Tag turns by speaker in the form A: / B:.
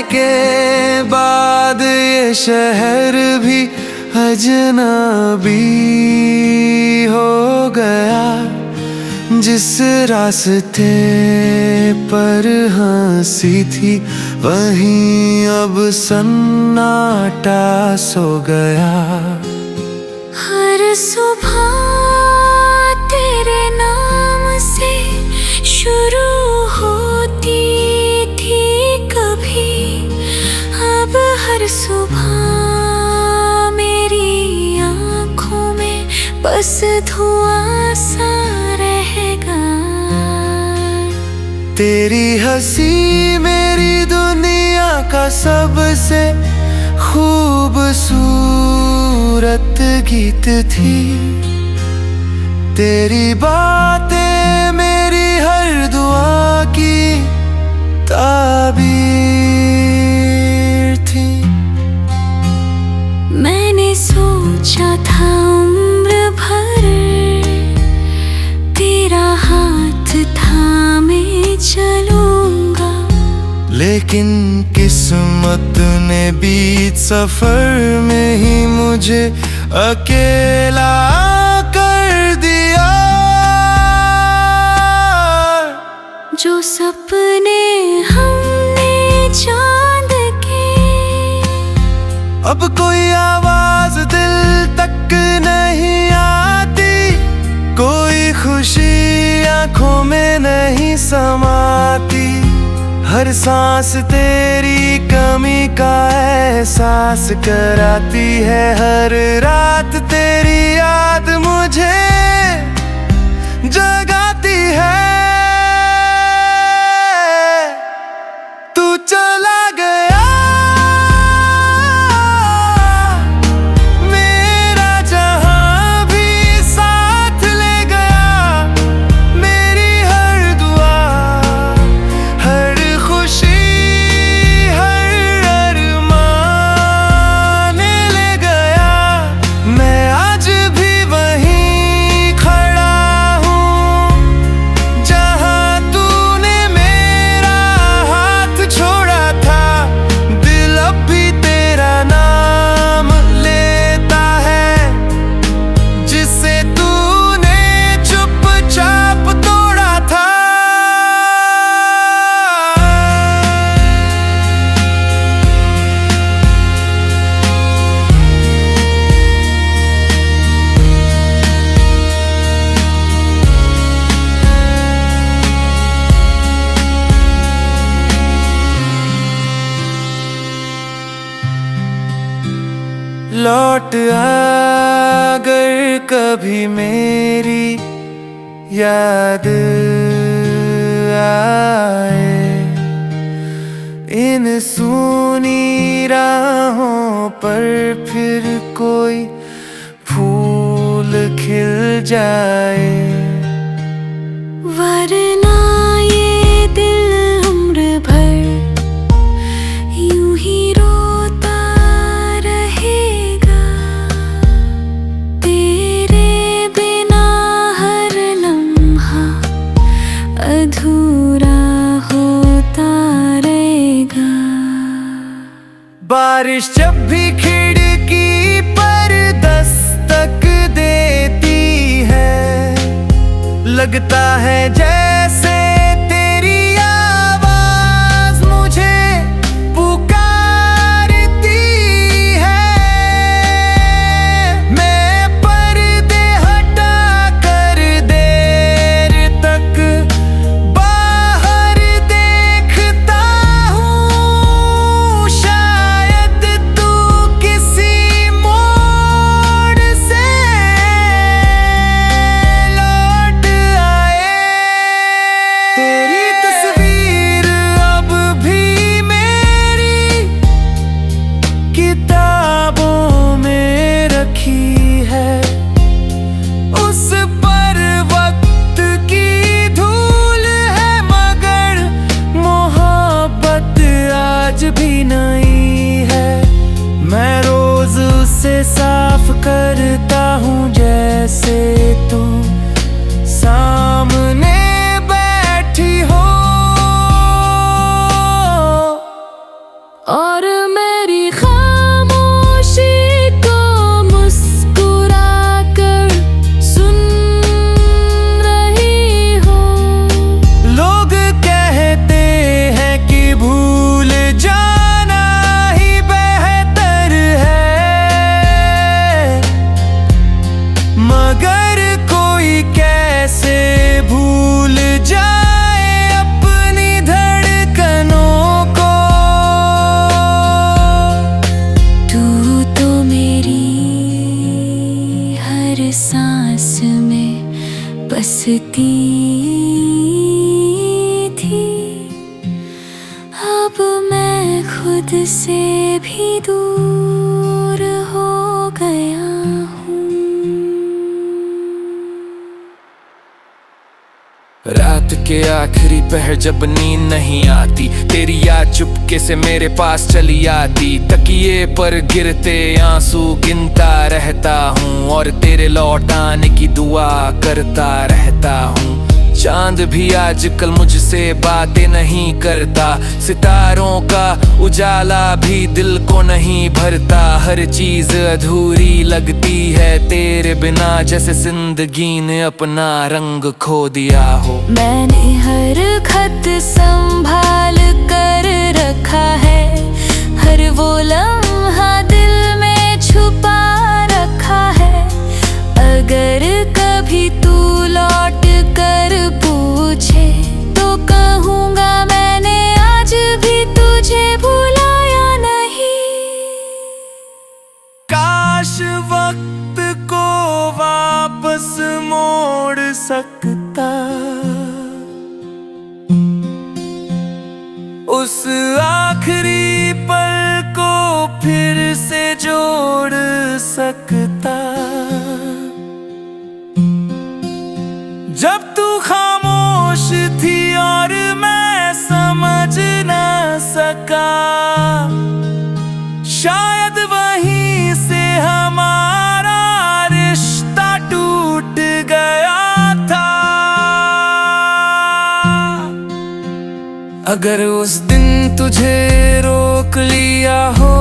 A: के बाद ये शहर भी अजनबी हो गया। जिस रास्ते पर हंसी थी वहीं अब सन्नाटा सो गया।
B: हर सुबह तेरे नाम से शुरू होती थी कभी, अब हर सुबह मेरी आँखों में बस धुआं सा रहेगा।
A: तेरी हंसी मेरी दुनिया का सबसे खूबसूरत गीत थी। तेरी बातें मेरी हर दुआ की ताबीर थी।
B: मैंने सोचा था उम्र भर तेरा हाथ थामे चलूंगा,
A: लेकिन किस्मत ने बीच सफर में ही मुझे अकेला कर दिया।
B: जो सपने हमने चांद के,
A: अब कोई आवाज दिल तक नहीं आती, कोई खुशी आंखों में नहीं समाती। हर सांस तेरी कमी का एहसास कराती है, हर रात तेरी याद मुझे जगाती है। तू चला गया मेरा जहां भी साथ ले गया। मेरी हर दुआ हर खुशी हर अरमान ले गया। मैं आज भी वहीं खड़ा हूँ जहाँ तूने मेरा हाथ छोड़ा था। दिल अब भी तेरा नाम लेता है, जिसे तूने चुपचाप तोड़ा था। लौट अगर कभी मेरी याद आए, इन सूनी राहों पर फिर कोई फूल खिल जाए।
B: वरना ये दिल उम्र भर यूं ही रोता रहेगा। तेरे बिना हर लम्हा अधूरा होता रहेगा।
A: बारिश जब भी खिड़की पर दस्तक देती है, लगता है जैसे तेरी आवाज मुझे पुकारती है। मैं पर्दे हटा कर देर तक बाहर देखता हूँ, शायद तू किसी मोड़ से लौट आए।
B: हंसती थी, अब मैं खुद से भी दूर हो गया हूँ।
A: रात के आखिरी पहर जब नींद नहीं आती, तेरी याद चुपके से मेरे पास चली आती। तकिए पर गिरते आंसू गिनता रहता हूँ और तेरे लौट आने की दुआ करता रहता हूँ। चांद भी आजकल मुझसे बातें नहीं करता, सितारों का उजाला भी दिल को नहीं भरता। हर चीज अधूरी लगती है तेरे बिना, जैसे जिंदगी ने अपना रंग खो दिया हो।
B: मैंने हर खत संभाल कर रखा है, हर वो लम्हा दिल में छुपा रखा है। अगर कभी तू लौट कर पूछे तो कहूँगा मैंने आज भी तुझे भुलाया नहीं।
A: काश वक्त को वापस मोड़ सकता, उस आखिरी पल को फिर से जोड़ सकता। जब तू खामोश थी और मैं समझ न सका, शायद वहीं से हमारा रिश्ता टूट गया था। अगर उस दिन तुझे रोक लिया हो